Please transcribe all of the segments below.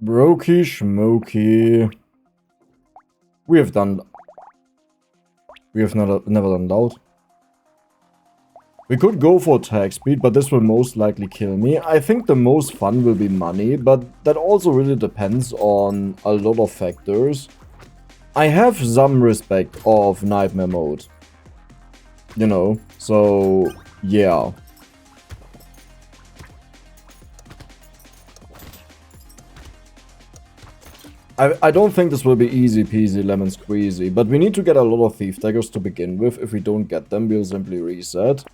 Brokey Schmokey. We have never done loud. We could go for attack speed, but this will most likely kill me. I think the most fun will be money, but that also really depends on a lot of factors. I have some respect of nightmare mode. You know, so yeah. I don't think this will be easy peasy lemon squeezy, but we need to get a lot of thief daggers to begin with. If we don't get them, we'll simply reset.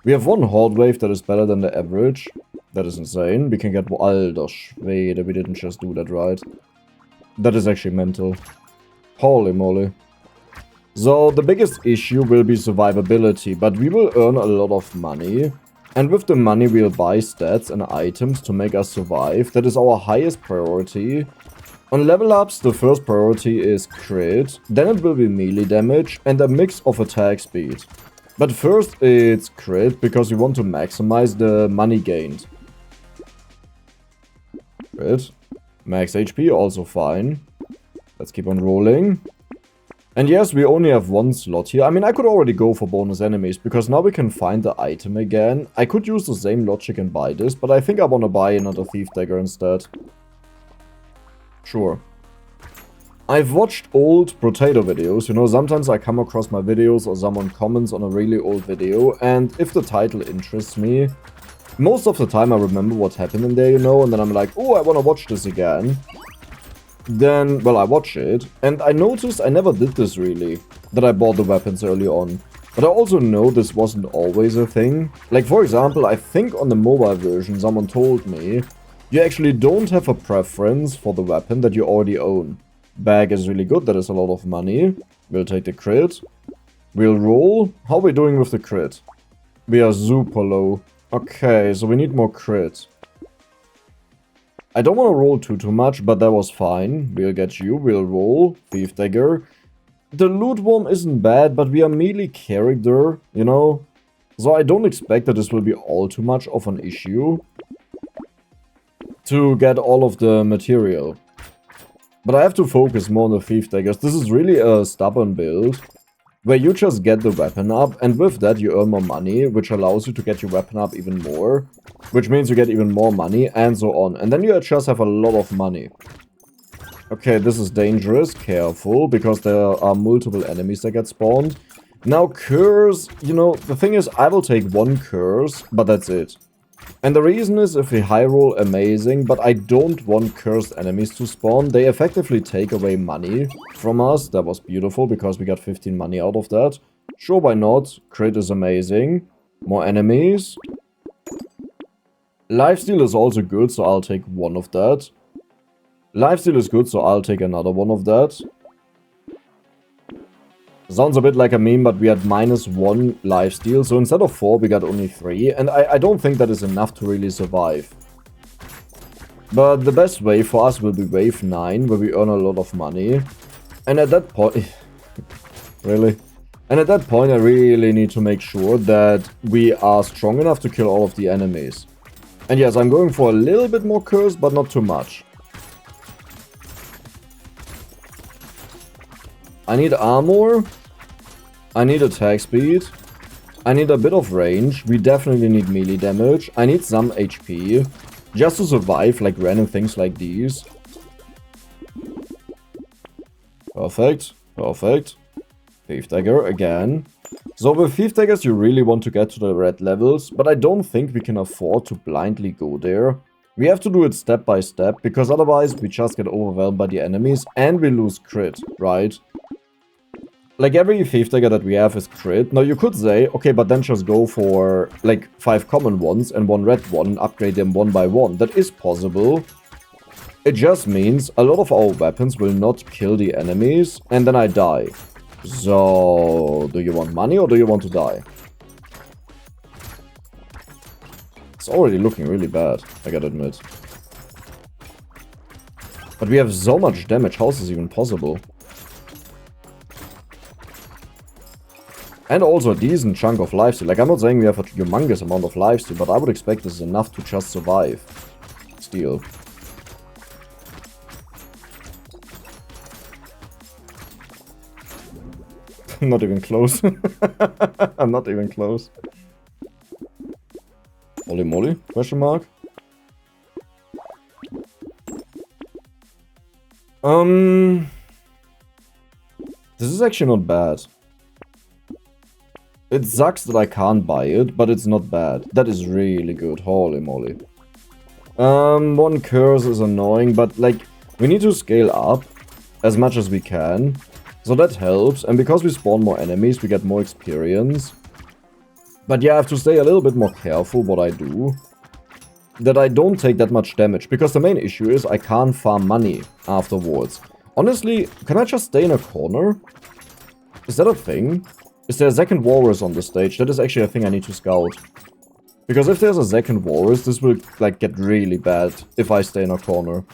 We have one horde wave that is better than the average. That is insane. We can get... Alter Schwede, we didn't just do that right. That is actually mental. Holy moly. So, the biggest issue will be survivability, but we will earn a lot of money. And with the money, we'll buy stats and items to make us survive. That is our highest priority. On level ups, the first priority is crit, then it will be melee damage and a mix of attack speed. But first it's crit, because we want to maximize the money gained. Crit. Max HP, also fine. Let's keep on rolling. And yes, we only have one slot here. I mean, I could already go for bonus enemies, because now we can find the item again. I could use the same logic and buy this, but I think I want to buy another thief dagger instead. Sure. I've watched old Brotato videos, you know, sometimes I come across my videos or someone comments on a really old video, and if the title interests me, most of the time I remember what happened in there, you know, and then I'm like, oh, I want to watch this again. Then, well, I watch it, and I noticed I never did this really, that I bought the weapons early on. But I also know this wasn't always a thing. Like, for example, I think on the mobile version someone told me, you actually don't have a preference for the weapon that you already own. Bag is really good, that is a lot of money. We'll take the crit. We'll roll. How are we doing with the crit? We are super low. Okay, so we need more crit. I don't want to roll too much, but that was fine. We'll get you, we'll roll. Thief dagger. The loot worm isn't bad, but we are melee character, you know? So I don't expect that this will be all too much of an issue to get all of the material. But I have to focus more on the thief daggers. This is really a stubborn build, where you just get the weapon up, and with that you earn more money, which allows you to get your weapon up even more, which means you get even more money, and so on. And then you just have a lot of money. Okay, this is dangerous, careful, because there are multiple enemies that get spawned. Now curse, you know, the thing is, I will take one curse, but that's it. And the reason is, if we high roll, amazing, but I don't want cursed enemies to spawn. They effectively take away money from us. That was beautiful, because we got 15 money out of that. Sure, why not? Crit is amazing. More enemies. Lifesteal is also good, so I'll take one of that. Lifesteal is good, so I'll take another one of that. Sounds a bit like a meme, but we had -1 lifesteal, so instead of 4 we got only 3, and I don't think that is enough to really survive. But the best way for us will be wave 9, where we earn a lot of money. And at that point... really? And at that point I really need to make sure that we are strong enough to kill all of the enemies. And yes, I'm going for a little bit more curse, but not too much. I need armor. I need attack speed. I need a bit of range. We definitely need melee damage. I need some HP. Just to survive, like random things like these. Perfect. Perfect. Thief dagger again. So with thief daggers you really want to get to the red levels, but I don't think we can afford to blindly go there. We have to do it step by step, because otherwise we just get overwhelmed by the enemies and we lose crit, right? Like, every thief dagger that we have is crit. Now, you could say, okay, but then just go for, like, 5 common ones and 1 red one and upgrade them one by one. That is possible. It just means a lot of our weapons will not kill the enemies, and then I die. So, do you want money or do you want to die? It's already looking really bad, I gotta admit. But we have so much damage, how is this even possible? And also a decent chunk of lifesteal. Like, I'm not saying we have a humongous amount of lifesteal, but I would expect this is enough to just survive. Steal. Not even close. I'm not even close. Holy moly? Question mark? This is actually not bad. It sucks that I can't buy it, but it's not bad. That is really good. Holy moly. One curse is annoying, but like, we need to scale up as much as we can. So that helps, and because we spawn more enemies, we get more experience. But yeah, I have to stay a little bit more careful what I do. That I don't take that much damage, because the main issue is I can't farm money afterwards. Honestly, can I just stay in a corner? Is that a thing? Is there a second walrus on the stage? That is actually a thing I need to scout. Because if there's a second walrus, this will like get really bad if I stay in a corner.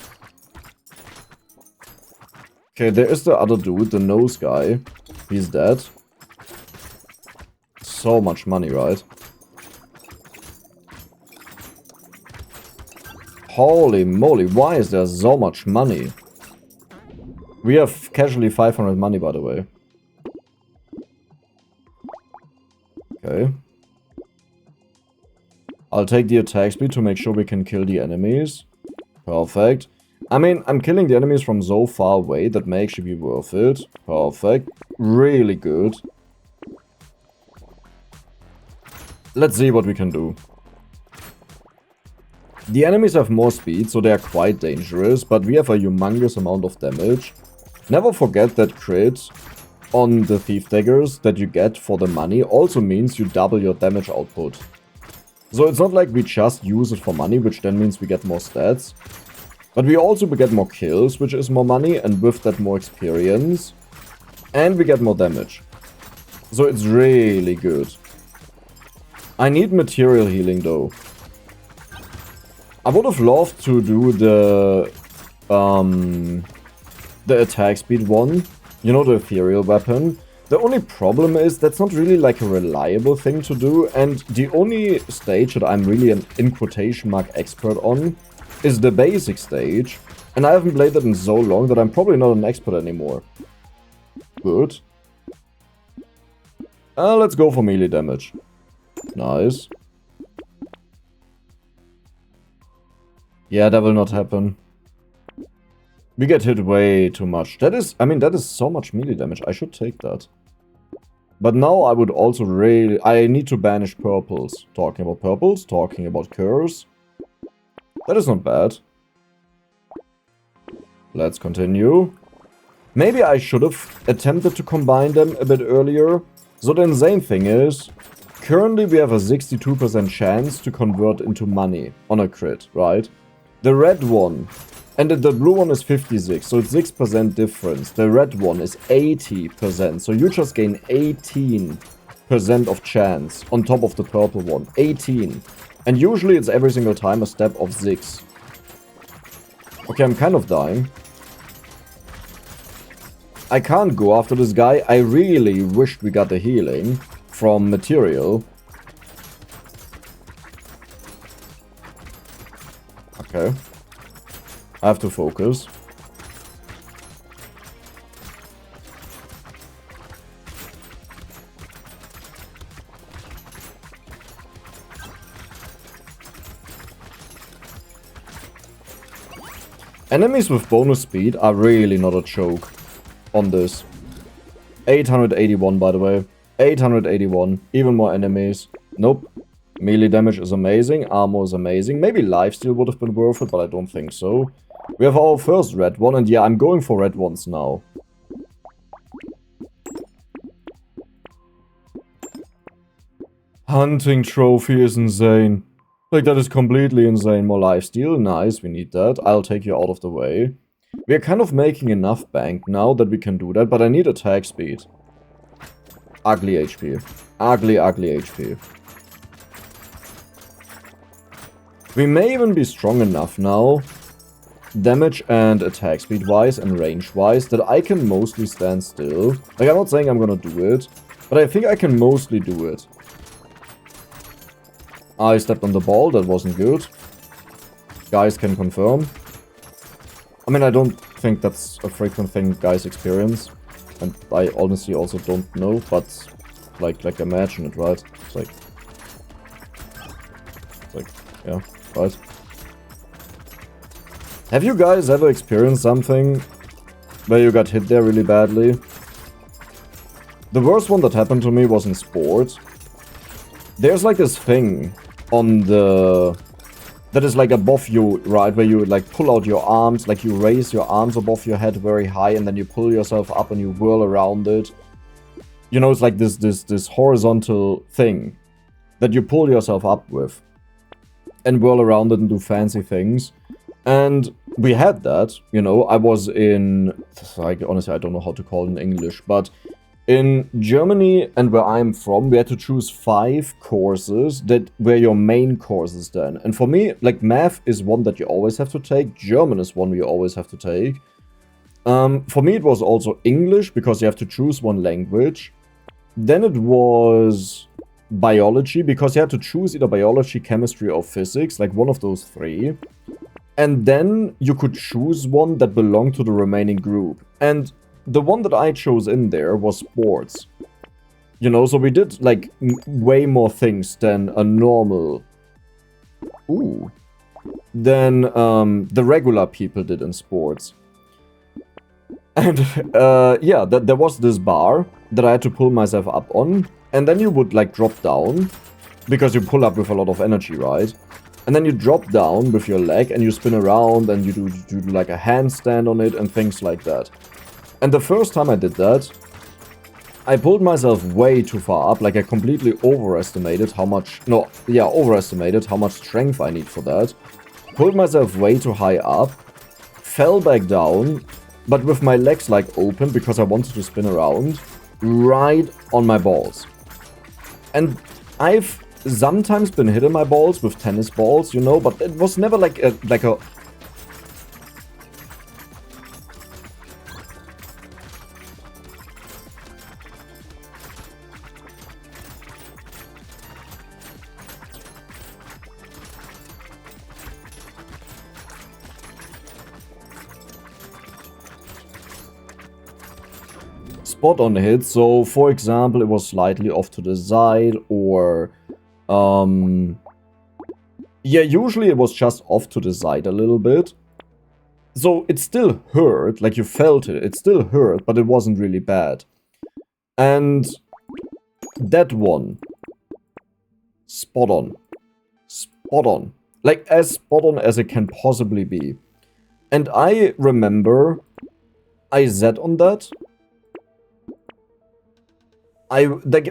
Okay, there is the other dude, the nose guy. He's dead. So much money, right? Holy moly, why is there so much money? We have casually 500 money, by the way. Okay. I'll take the attack speed to make sure we can kill the enemies. Perfect. I mean, I'm killing the enemies from so far away that may actually be worth it. Perfect. Really good. Let's see what we can do. The enemies have more speed, so they are quite dangerous, but we have a humongous amount of damage. Never forget that crit on the thief daggers that you get for the money also means you double your damage output. So it's not like we just use it for money, which then means we get more stats. But we also get more kills, which is more money, and with that more experience. And we get more damage. So it's really good. I need material healing though. I would have loved to do the attack speed one. You know, the ethereal weapon. The only problem is that's not really like a reliable thing to do. And the only stage that I'm really an in quotation mark expert on is the basic stage, and I haven't played that in so long that I'm probably not an expert anymore. Good. Let's go for melee damage. Nice. Yeah, that will not happen. We get hit way too much. That is, I mean, that is so much melee damage. I should take that. But now I would also really... I need to banish purples. Talking about purples, talking about curse. That is not bad. Let's continue. Maybe I should have attempted to combine them a bit earlier. So the insane thing is, currently we have a 62% chance to convert into money on a crit, right? The red one, and the blue one is 56, so it's 6% difference. The red one is 80%, so you just gain 18% of chance on top of the purple one. 18. And usually it's every single time a step of 6. Okay, I'm kind of dying. I can't go after this guy. I really wished we got the healing from material. Okay. I have to focus. Enemies with bonus speed are really not a joke on this. 881 by the way. 881. Even more enemies. Nope. Melee damage is amazing. Armor is amazing. Maybe lifesteal would have been worth it, but I don't think so. We have our first red one, and yeah, I'm going for red ones now. Hunting trophy is insane. Like, that is completely insane. More lifesteal. Nice, we need that. I'll take you out of the way. We are kind of making enough bank now that we can do that, but I need attack speed. Ugly HP. Ugly, ugly HP. We may even be strong enough now, damage and attack speed wise and range wise, that I can mostly stand still. Like, I'm not saying I'm gonna do it, but I think I can mostly do it. I stepped on the ball, that wasn't good. Guys can confirm. I mean, I don't think that's a frequent thing guys experience. And I honestly also don't know, but like imagine it, right? It's like, yeah, right? Have you guys ever experienced something where you got hit there really badly? The worst one that happened to me was in sport. There's like this thing on the... that is like above you, right? Where you like pull out your arms, like you raise your arms above your head very high and then you pull yourself up and you whirl around it. You know, it's like this horizontal thing that you pull yourself up with and whirl around it and do fancy things. And we had that, you know. I was in... like, honestly, I don't know how to call it in English, but in Germany and where I'm from, we had to choose 5 courses that were your main courses then. And for me, like, math is one that you always have to take. German is one you always have to take. For me, it was also English, because you have to choose one language. Then it was biology, because you had to choose either biology, chemistry, or physics, like one of those 3. And then you could choose one that belonged to the remaining group. And the one that I chose in there was sports. You know, so we did, like, way more things than a normal... Ooh. Than the regular people did in sports. And, yeah, there was this bar that I had to pull myself up on. And then you would, like, drop down. Because you pull up with a lot of energy, right? And then you drop down with your leg and you spin around and you do like a handstand on it and things like that. And the first time I did that, I pulled myself way too far up. Like, I completely overestimated how much... no, yeah, overestimated how much strength I need for that. Pulled myself way too high up. Fell back down, but with my legs, like, open because I wanted to spin around. Right on my balls. And I've sometimes been hitting my balls with tennis balls, you know, but it was never like a spot on hit. So, for example, it was slightly off to the side, or yeah, usually it was just off to the side a little bit. So it still hurt, like you felt it. It still hurt, but it wasn't really bad. And that one, spot on. Spot on. Like, as spot on as it can possibly be. And I remember I sat on that.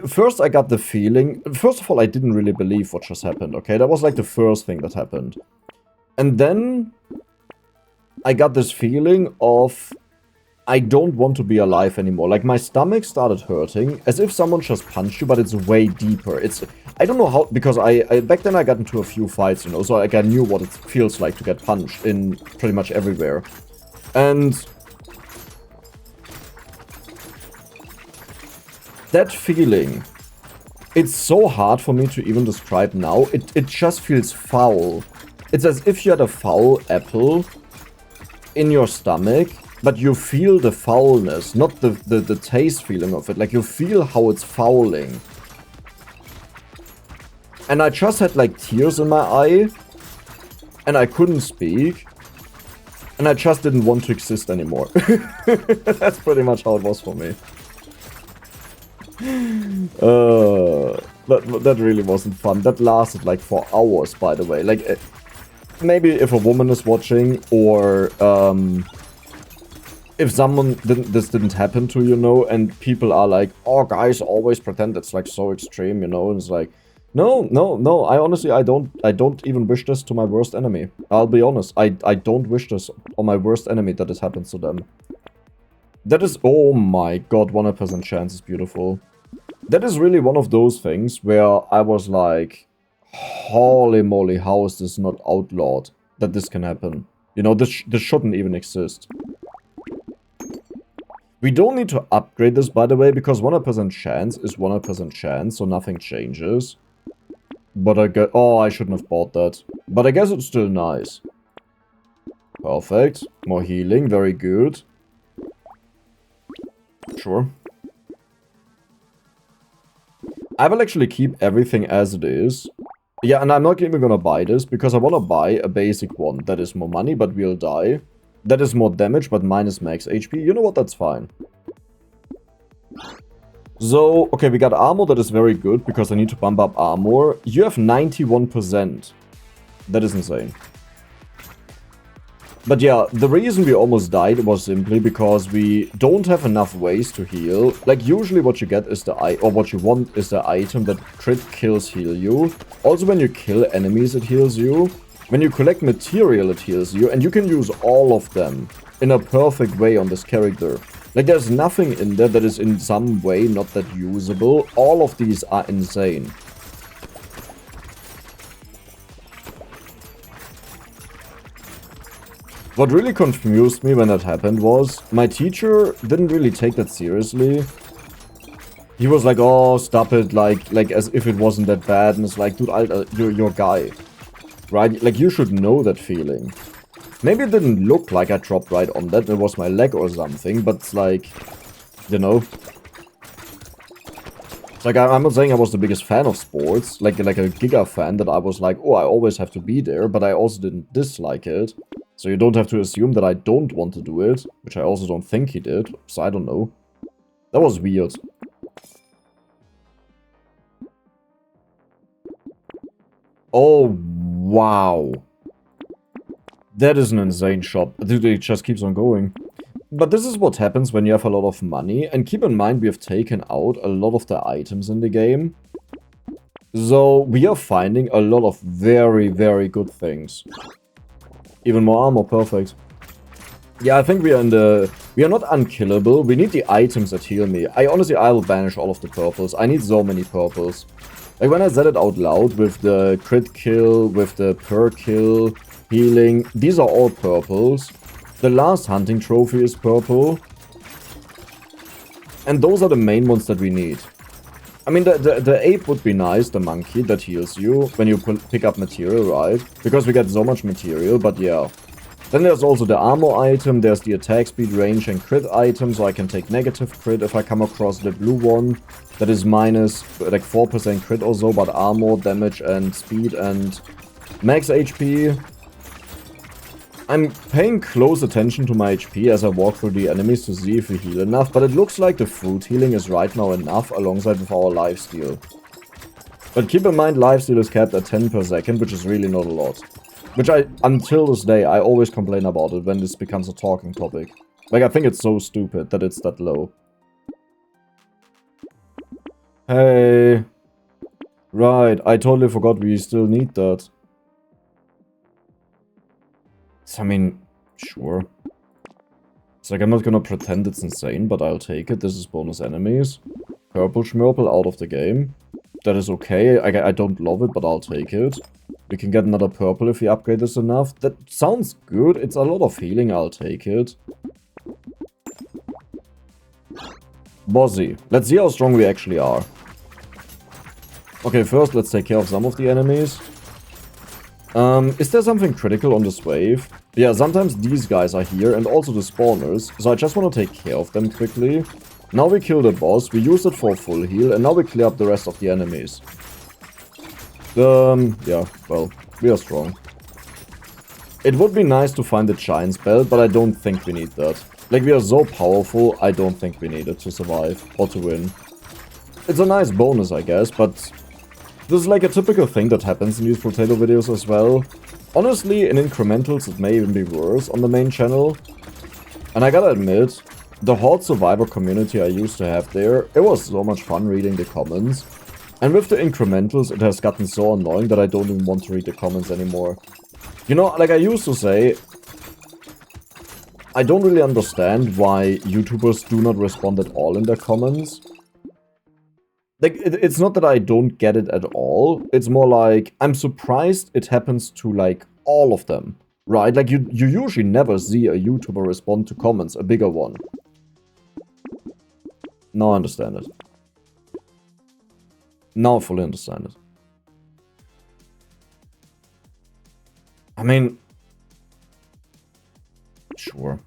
First I got the feeling... first of all, I didn't really believe what just happened, okay? That was like the first thing that happened. And then I got this feeling of... I don't want to be alive anymore. Like, my stomach started hurting, as if someone just punched you, but it's way deeper. It's... I don't know how... because I back then I got into a few fights, you know, so like I knew what it feels like to get punched in pretty much everywhere. And... that feeling, it's so hard for me to even describe now. It just feels foul. It's as if you had a foul apple in your stomach, but you feel the foulness, not the taste feeling of it. Like, you feel how it's fouling. And I just had, like, tears in my eye, and I couldn't speak, and I just didn't want to exist anymore. That's pretty much how it was for me. That really wasn't fun. That lasted like for hours, by the way. Like, maybe if a woman is watching, or if someone this didn't happen to, you know, and people are like, oh, guys always pretend it's like so extreme, you know, and it's like, no, I honestly, I don't even wish this to my worst enemy. I'll be honest, I don't wish this on my worst enemy that this happens to them. That is, oh my god, 100% chance is beautiful. That is really one of those things where I was like, holy moly, how is this not outlawed that this can happen? You know, this shouldn't even exist. We don't need to upgrade this, by the way, because 100% chance is 100% chance, so nothing changes. But I get... oh, I shouldn't have bought that. But I guess it's still nice. Perfect. More healing, very good. Sure. I will actually keep everything as it is. Yeah, and I'm not even gonna buy this, because I wanna buy a basic one that is more money, but will die. That is more damage, but minus max HP. You know what? That's fine. So, okay, we got armor that is very good, because I need to bump up armor. You have 91%. That is insane. But yeah, the reason we almost died was simply because we don't have enough ways to heal. Like, usually what you get is or what you want is the item that crit kills heal you. Also, when you kill enemies, it heals you. When you collect material, it heals you. And you can use all of them in a perfect way on this character. Like, there's nothing in there that is in some way not that usable. All of these are insane. What really confused me when that happened was, my teacher didn't really take that seriously. He was like, oh, stop it, like as if it wasn't that bad, and it's like, dude, you're your guy. Right? Like, you should know that feeling. Maybe it didn't look like I dropped right on that, it was my leg or something, but it's like, you know. It's like, I'm not saying I was the biggest fan of sports, like a giga fan, that I was like, oh, I always have to be there, but I also didn't dislike it. So you don't have to assume that I don't want to do it, which I also don't think he did, so I don't know. That was weird. Oh, wow. That is an insane shot. Dude, it just keeps on going. But this is what happens when you have a lot of money, and keep in mind we have taken out a lot of the items in the game. So we are finding a lot of very, very good things. Even more armor, perfect. Yeah, I think we are not unkillable. We need the items that heal me. I will banish all of the purples. I need so many purples. Like, when I said it out loud with the crit kill, with the per kill, healing, these are all purples. The last hunting trophy is purple. And those are the main ones that we need. I mean, the ape would be nice, the monkey that heals you when you pick up material, right? Because we get so much material, but yeah. Then there's also the armor item, there's the attack speed, range, and crit item, so I can take negative crit if I come across the blue one. That is minus, like, 4% crit or so, but armor, damage, and speed, and max HP. I'm paying close attention to my HP as I walk through the enemies to see if we heal enough, but it looks like the fruit healing is right now enough alongside with our lifesteal. But keep in mind, lifesteal is capped at 10 per second, which is really not a lot. Which until this day, I always complain about it when this becomes a talking topic. Like, I think it's so stupid that it's that low. Hey. Right, I totally forgot we still need that. So, I mean, sure. It's like, I'm not gonna pretend it's insane, but I'll take it. This is bonus enemies. Purple Schmurple out of the game. That is okay. I don't love it, but I'll take it. We can get another purple if we upgrade this enough. That sounds good. It's a lot of healing. I'll take it. Bossy. Let's see how strong we actually are. Okay, first let's take care of some of the enemies. Is there something critical on this wave? Yeah, sometimes these guys are here and also the spawners. So I just want to take care of them quickly. Now we kill the boss. We use it for full heal. And now we clear up the rest of the enemies. Yeah, well, we are strong. It would be nice to find the Giant's Belt, but I don't think we need that. Like, we are so powerful, I don't think we need it to survive or to win. It's a nice bonus, I guess, but this is like a typical thing that happens in these Brotato videos as well. Honestly, in incrementals, it may even be worse on the main channel. And I gotta admit, the Horde Survivor community I used to have there, it was so much fun reading the comments. And with the incrementals, it has gotten so annoying that I don't even want to read the comments anymore. You know, like I used to say, I don't really understand why YouTubers do not respond at all in their comments. Like, it's not that I don't get it at all. It's more like, I'm surprised it happens to, like, all of them. Right? Like, you usually never see a YouTuber respond to comments, a bigger one. Now I understand it. Now I fully understand it. I mean... Sure.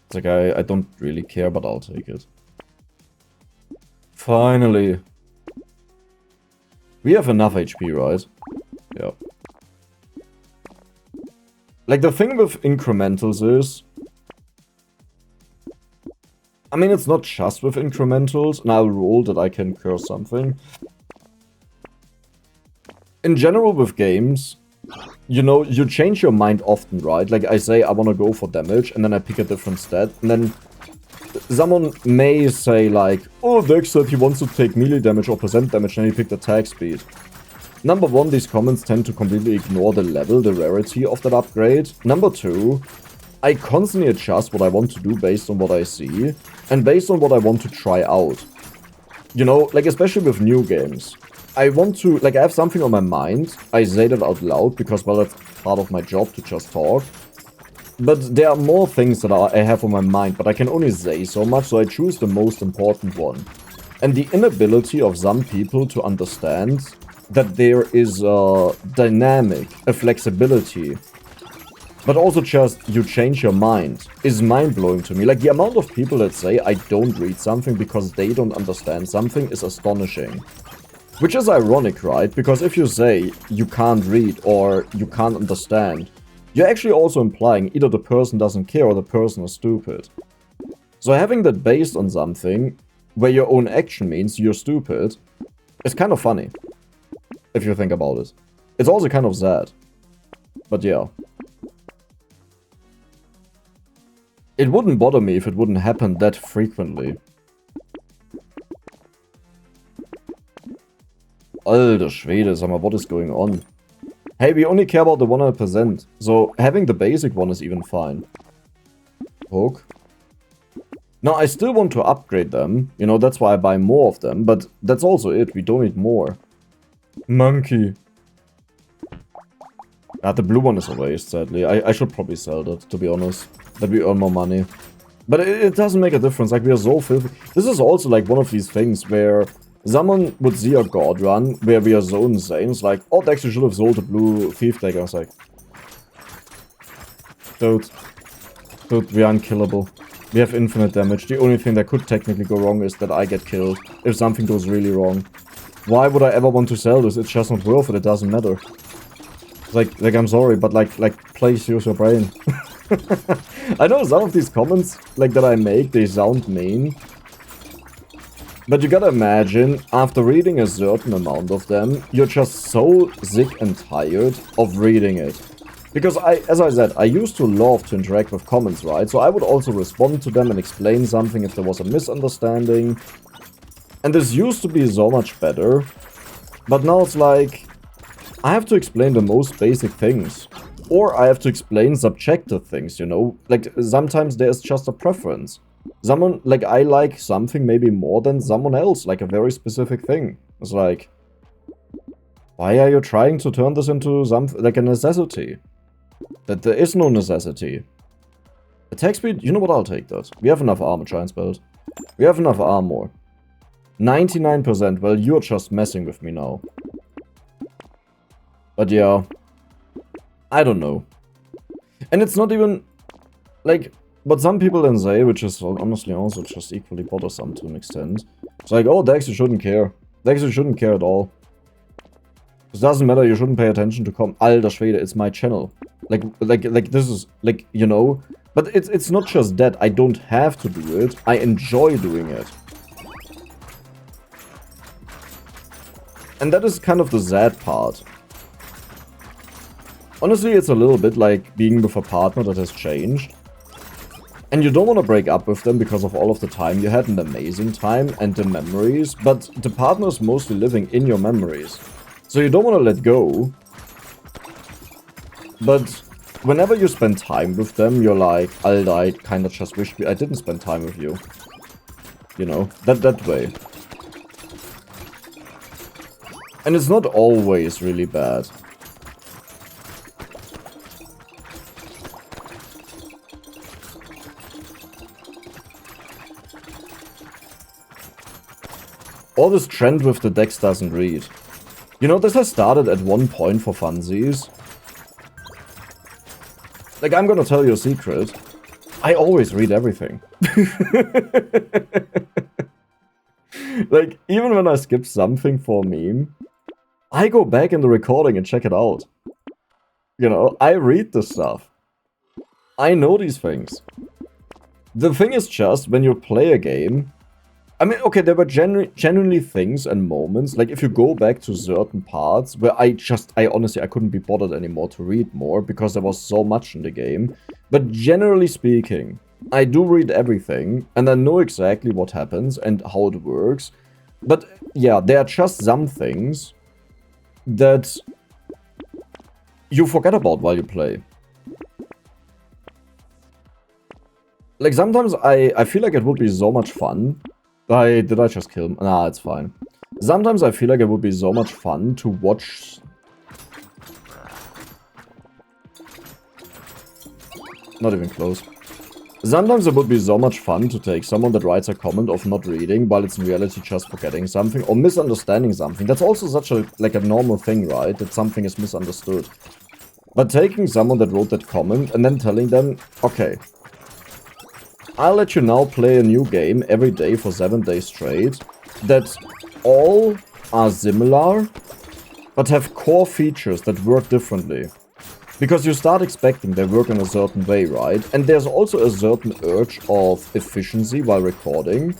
It's like, I don't really care, but I'll take it. Finally. We have enough HP, right? Yeah. Like, the thing with incrementals is... I mean, it's not just with incrementals, and I'll roll that I can curse something. In general with games, you know, you change your mind often, right? Like, I say I want to go for damage, and then I pick a different stat, and then someone may say, like, oh, Dex said he wants to take melee damage or percent damage, and he picked attack speed. Number one, these comments tend to completely ignore the level, the rarity of that upgrade. Number two, I constantly adjust what I want to do based on what I see, and based on what I want to try out. You know, like, especially with new games. I want to, like, I have something on my mind, I say that out loud, because, well, that's part of my job to just talk. But there are more things that I have on my mind, but I can only say so much, so I choose the most important one. And the inability of some people to understand that there is a dynamic, a flexibility, but also just you change your mind is mind-blowing to me. Like, the amount of people that say I don't read something because they don't understand something is astonishing. Which is ironic, right? Because if you say you can't read or you can't understand, you're actually also implying either the person doesn't care or the person is stupid. So having that based on something where your own action means you're stupid is kind of funny. If you think about it. It's also kind of sad. But yeah. It wouldn't bother me if it wouldn't happen that frequently. Alter Schwede, sag mal, what is going on? Hey, we only care about the 100%. So having the basic one is even fine. Hook. Now, I still want to upgrade them. You know, that's why I buy more of them. But that's also it. We don't need more. Monkey. Ah, the blue one is a waste, sadly. I should probably sell that, to be honest. That we earn more money. But it doesn't make a difference. Like, we are so filthy. This is also like one of these things where someone would see a god run where we are so insane. It's like, oh, Dex, you should have sold the blue thief deck. I was like, dude, we are unkillable. We have infinite damage. The only thing that could technically go wrong is that I get killed if something goes really wrong. Why would I ever want to sell this? It's just not worth it. It doesn't matter. Like I'm sorry, but like, please use your brain. I know some of these comments, like, that I make, they sound mean. But you gotta imagine, after reading a certain amount of them, you're just so sick and tired of reading it. Because as I said, I used to love to interact with comments, right? So I would also respond to them and explain something if there was a misunderstanding. And this used to be so much better. But now it's like, I have to explain the most basic things. Or I have to explain subjective things, you know? Like, sometimes there's just a preference. Someone, like, I like something maybe more than someone else, like a very specific thing. It's like, why are you trying to turn this into something, like, a necessity? That there is no necessity. Attack speed, you know what, I'll take that. We have enough armor, Giant's Belt. We have enough armor. 99%, well, you're just messing with me now. But yeah, I don't know. And it's not even, like, what some people then say, which is honestly also just equally bothersome to an extent. It's like, oh, Dex, you shouldn't care. Dex, you shouldn't care at all. It doesn't matter, you shouldn't pay attention to Alter Schwede, it's my channel. Like this is, like, you know. But it's not just that, I don't have to do it. I enjoy doing it. And that is kind of the sad part. Honestly, it's a little bit like being with a partner that has changed. And you don't want to break up with them because of all of the time you had, an amazing time and the memories, but the partner is mostly living in your memories. So you don't want to let go. But whenever you spend time with them, you're like, I kind of just wish I didn't spend time with you. You know, that way. And it's not always really bad. All this trend with the Dex doesn't read. You know, this has started at one point for funsies. Like, I'm gonna tell you a secret. I always read everything. Like, even when I skip something for a meme, I go back in the recording and check it out. You know, I read the stuff. I know these things. The thing is just, when you play a game... I mean, okay, there were genuinely things and moments, like if you go back to certain parts, where I honestly, I couldn't be bothered anymore to read more, because there was so much in the game. But generally speaking, I do read everything, and I know exactly what happens and how it works. But yeah, there are just some things that you forget about while you play. Like, sometimes I feel like it would be so much fun. Did I just kill him? Nah, it's fine. Sometimes I feel like it would be so much fun to watch... Not even close. Sometimes it would be so much fun to take someone that writes a comment of not reading, while it's in reality just forgetting something or misunderstanding something. That's also such a, like, a normal thing, right? That something is misunderstood. But taking someone that wrote that comment and then telling them, okay, I'll let you now play a new game every day for 7 days straight, that all are similar, but have core features that work differently. Because you start expecting they work in a certain way, right? And there's also a certain urge of efficiency while recording,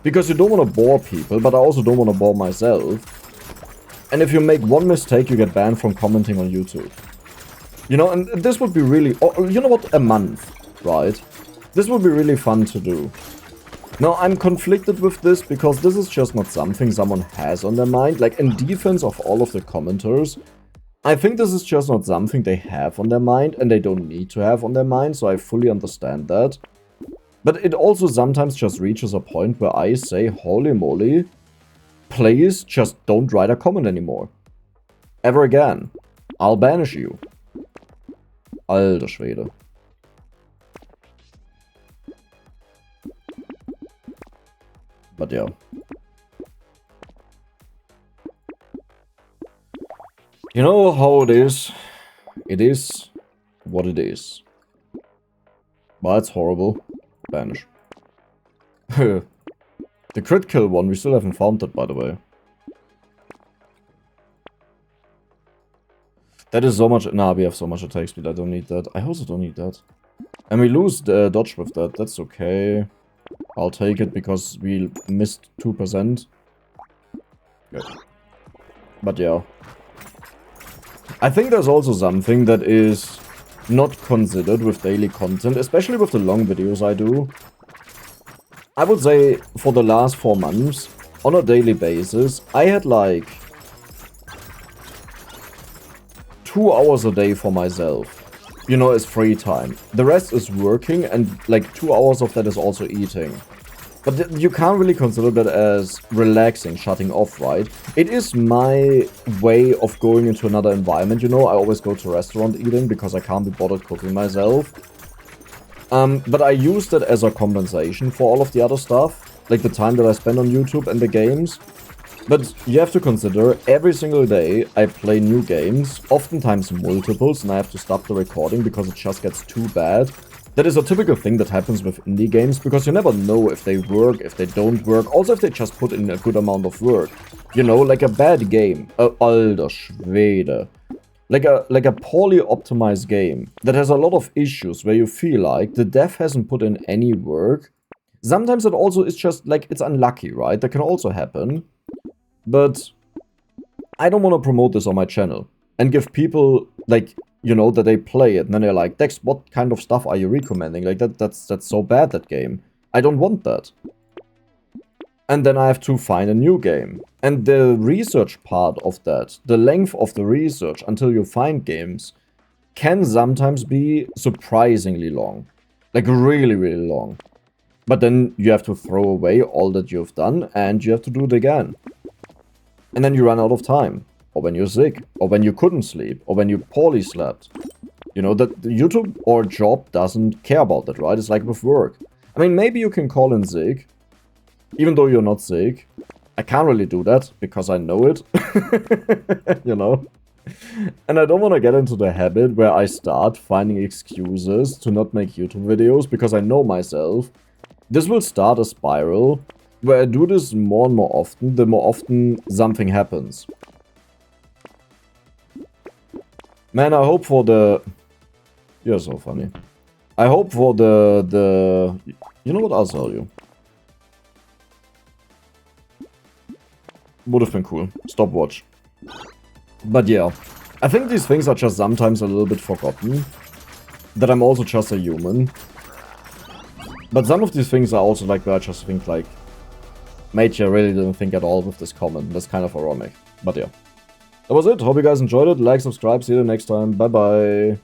because you don't want to bore people, but I also don't want to bore myself. And if you make one mistake, you get banned from commenting on YouTube. You know, and this would be really... Oh, you know what? A month, right? This would be really fun to do. Now, I'm conflicted with this because this is just not something someone has on their mind. Like, in defense of all of the commenters, I think this is just not something they have on their mind and they don't need to have on their mind, so I fully understand that. But it also sometimes just reaches a point where I say, holy moly, please just don't write a comment anymore. Ever again. I'll banish you. Alter Schwede. But yeah. You know how it is? It is what it is. But it's horrible. Banish. The crit kill one, we still haven't found that, by the way. That is so much... Nah, we have so much attack speed, I don't need that. I also don't need that. And we lose the dodge with that, that's okay. I'll take it because we missed 2%. Good. But yeah. I think there's also something that is not considered with daily content, especially with the long videos I do. I would say for the last 4 months, on a daily basis, I had like 2 hours a day for myself. You know, as free time. The rest is working, and like 2 hours of that is also eating. But you can't really consider that as relaxing, shutting off, right? It is my way of going into another environment, you know? I always go to restaurant eating because I can't be bothered cooking myself. But I use that as a compensation for all of the other stuff. Like the time that I spend on YouTube and the games. But you have to consider, every single day I play new games, oftentimes multiples, and I have to stop the recording because it just gets too bad. That is a typical thing that happens with indie games, because you never know if they work, if they don't work, also if they just put in a good amount of work. You know, like a bad game, alter Schwede. Like a poorly optimized game that has a lot of issues where you feel like the dev hasn't put in any work. Sometimes it also is just like, it's unlucky, right? That can also happen. But I don't want to promote this on my channel and give people, like, you know, that they play it and then they're like, Dex, what kind of stuff are you recommending? Like, that's so bad, that game. I don't want that. And then I have to find a new game. And the research part of that, the length of the research until you find games, can sometimes be surprisingly long. Like, really, really long. But then you have to throw away all that you've done and you have to do it again. And then you run out of time. Or when you're sick. Or when you couldn't sleep. Or when you poorly slept. You know, that YouTube or job doesn't care about that, right? It's like with work. I mean, maybe you can call in sick. Even though you're not sick. I can't really do that, because I know it. You know? And I don't want to get into the habit where I start finding excuses to not make YouTube videos, because I know myself. This will start a spiral where I do this more and more often, the more often something happens. Man, I hope for the... You're so funny. I hope for the... You know what, I'll tell you. Would have been cool. Stopwatch. But yeah. I think these things are just sometimes a little bit forgotten. That I'm also just a human. But some of these things are also like where I just think like... Mate, you really didn't think at all with this comment. That's kind of ironic. But yeah. That was it. Hope you guys enjoyed it. Like, subscribe. See you next time. Bye bye.